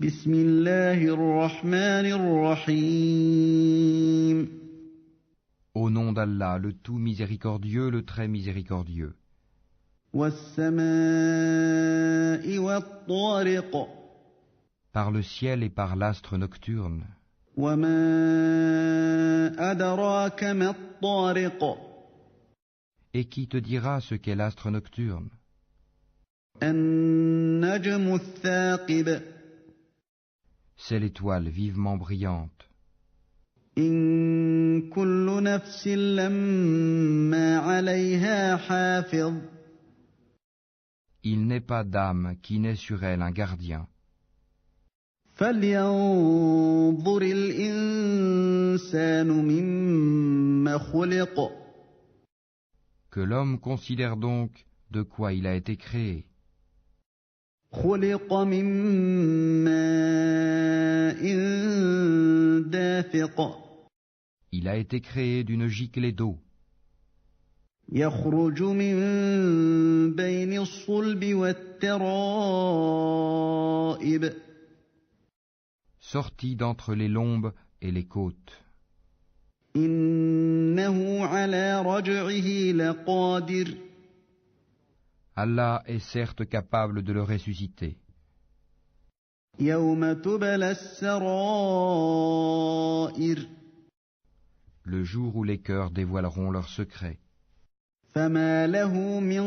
بسم الله الرحمن الرحيم Au nom d'Allah, le tout miséricordieux, le très miséricordieux. والسماء والطارق Par le ciel et par l'astre nocturne. وما أدراك ما الطارق Et qui te dira ce qu'est l'astre nocturne? النجم الثاقب C'est l'étoile vivement brillante. إن كل نفس لما عليها حافظ Il n'est pas d'âme qui n'ait sur elle un gardien. فلينظر الإنسان مما خلق Que l'homme considère donc de quoi il a été créé. خلق من ماء دافق Il a été créé d'une giclée d'eau. يخرج من بين الصلب والترائب Sorti d'entre les lombes et les côtes. إنه على رجعه لقادر Allah est certes capable de le ressusciter. يوم تبلى السرائر Le jour où les cœurs dévoileront leurs secrets. فما له من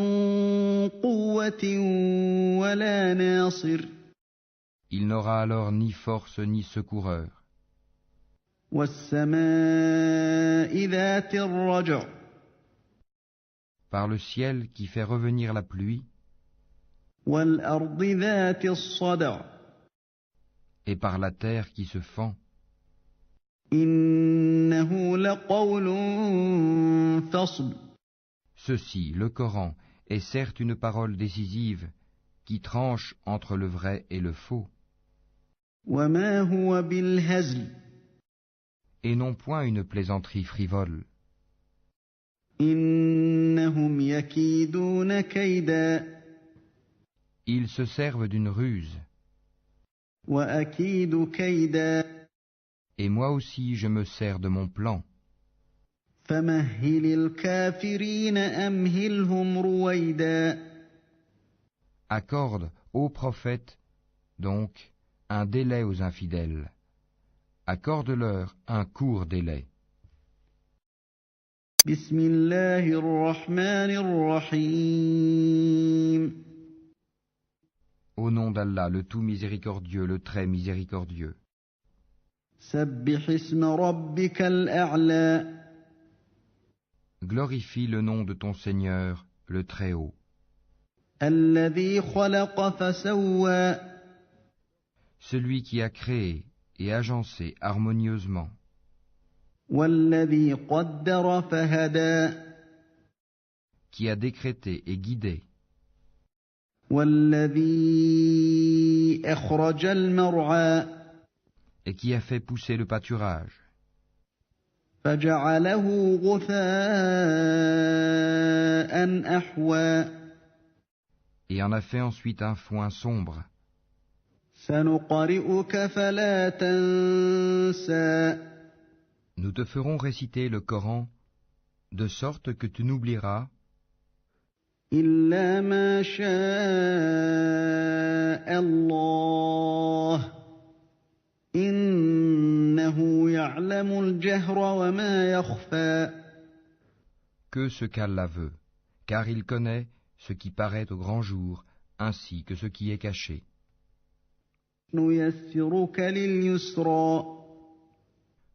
قوة ولا ناصر Il n'aura alors ni force ni secoureur. والسماء ذات الرجع Par le ciel qui fait revenir la pluie, والأرض ذات الصدع et par la terre qui se fend, إنه لقول فصل ceci, le Coran, est certes une parole décisive qui tranche entre le vrai et le faux, وما هو بالهزل et non point une plaisanterie frivole. إنهم يكيدون كيدا Ils se servent d'une ruse, وأكيد كيدا et moi aussi je me sers de mon plan. فمهل الكافرين أمهلهم رويدا Accorde aux prophètes, donc, un délai aux infidèles. Accorde-leur un court délai. بسم الله الرحمن الرحيم Au nom d'Allah, le tout miséricordieux, le très miséricordieux. سبح اسم ربك الأعلى Glorifie le nom de ton Seigneur, le Très-Haut, الذي خلق فسوى celui qui a créé et agencé harmonieusement, والذي قدر فهدى qui a décrété et guidé, والذي أخرج المرعى et qui a fait pousser le pâturage, فجعله غثاء أحوى et en a fait ensuite un foin sombre. سنقرئك فلا تنسى Nous te ferons réciter le Coran, de sorte que tu n'oublieras, إلا ما شاء الله إنه يعلم الجهر وما يخفى que ce qu'Allah veut, car il connaît ce qui paraît au grand jour, ainsi que ce qui est caché. نيسرك لليسرى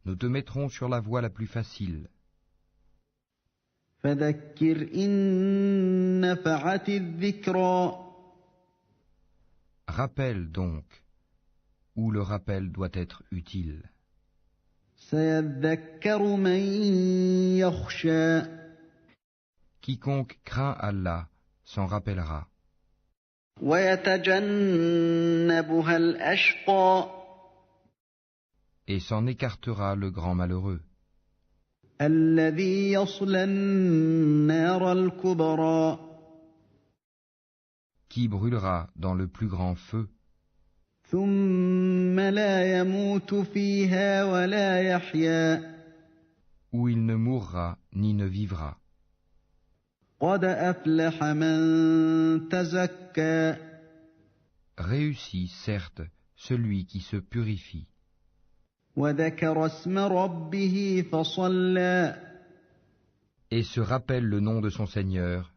Nous te mettrons sur la voie la plus facile. فذكر إن نفعت الذكرى Rappelle donc, où le rappel doit être utile. سيذكر من يخشى Quiconque craint Allah s'en rappellera, ويتجنبها الأشقى et s'en écartera le grand malheureux, الذي يصلى النار الكبرى qui brûlera dans le plus grand feu, ثم لا يموت فيها ولا يحيا où il ne mourra ni ne vivra. قد أفلح من تزكى Réussit, certes, celui qui se purifie وذكر اسم ربه فصلى et se rappelle le nom de son Seigneur,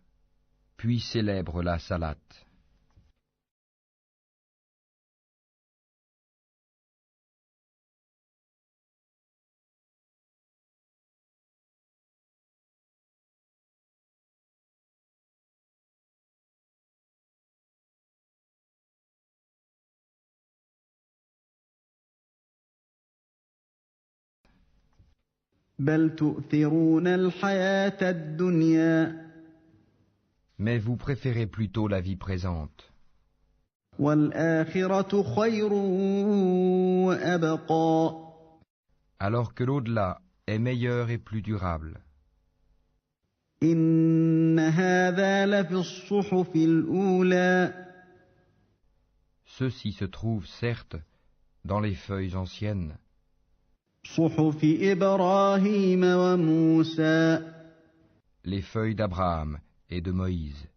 puis célèbre la salate. بل تؤثرون الحياة الدنيا Mais vous préférez plutôt la vie présente, والآخرة خير وأبقى alors que l'au-delà est meilleur et plus durable. إن هذا لفي الصحف الأولى Ceci se trouve, certes, dans les feuilles anciennes, صحف إبراهيم وموسى les feuilles d'Abraham et de Moïse.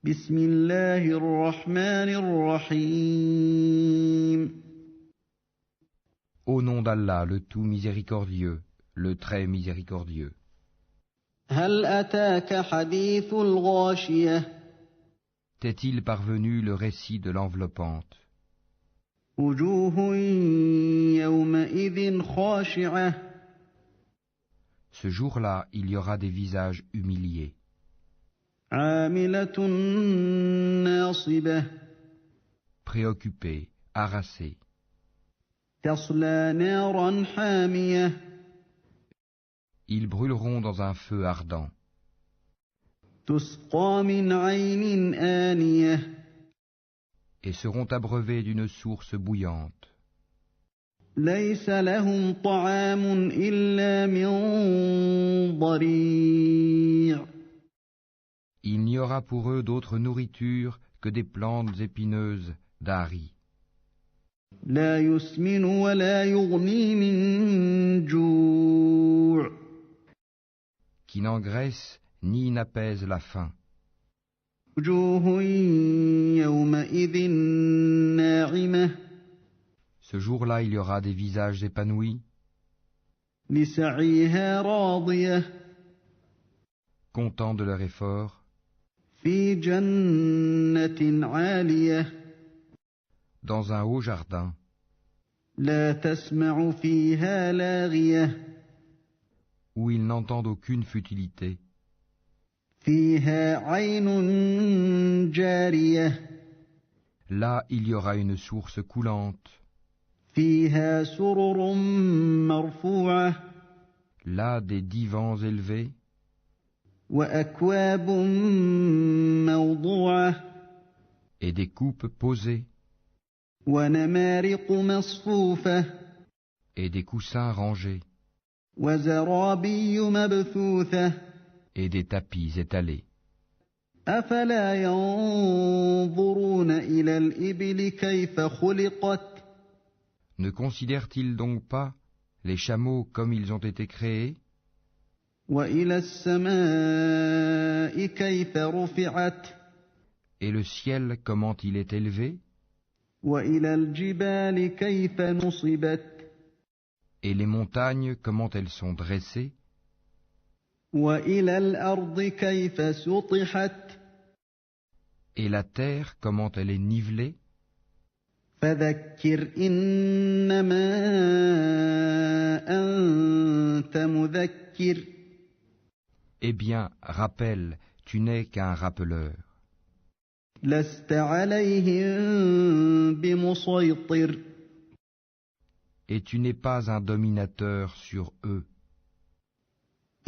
بسم الله الرحمن الرحيم Au nom d'Allah, le tout miséricordieux, le très miséricordieux. هل أتاك حديث الغاشية T'est-il parvenu le récit de l'enveloppante? وجوه يومئذ خاشعة Ce jour-là, il y aura des visages humiliés, عاملة ناصبة préoccupés, harassés. تصلى نارا حامية Ils brûleront dans un feu ardent, تسقى من عين آنية et seront abreuvés d'une source bouillante. ليس لهم طعام إلا من ضريع Il n'y aura pour eux d'autre nourriture que des plantes épineuses d'Ari, لا يسمن ولا يغني من جوع qui n'engraissent ni n'apaisent la faim. وجوه يومئذ ناعمة Ce jour-là, il y aura des visages épanouis, لسعيها راضية contents de leur effort, في جنة عالية dans un haut jardin, لا تسمع فيها لاغية où ils n'entendent aucune futilité, فيها عين جارية là il y aura une source coulante, فيها سرر مرفوعة là des divans élevés, وأكواب موضوعة et des coupes posées, ونمارق مصفوفة et des coussins rangés, وزرابي مبثوثة et des tapis étalés. أفلا ينظرون إلى الإبل كيف خلقت Ne considèrent-ils donc pas les chameaux comme ils ont été créés, وإلى السماء كيف رفعت et le ciel comment il est élevé, وإلى الجبال كيف نصبت et les montagnes comment elles sont dressées, وإلى الأرض كيف سطحت et la terre comment elle est nivelée. فذكر إنما أنت مذكر Eh bien, rappelle, tu n'es qu'un rappeleur, لست عليهم بمسيطر et tu n'es pas un dominateur sur eux,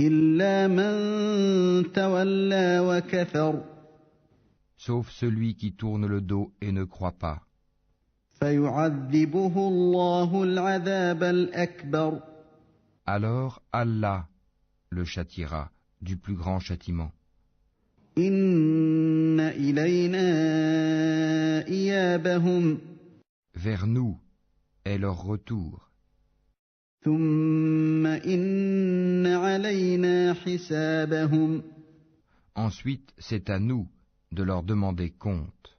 إلا من تولى وكفر sauf celui qui tourne le dos et ne croit pas. فيعذبه الله العذاب الأكبر Alors Allah le châtiera du plus grand châtiment. إن إلينا مآبهم Vers nous est leur retour. ثم إن علينا حسابهم Ensuite, c'est à nous de leur demander compte.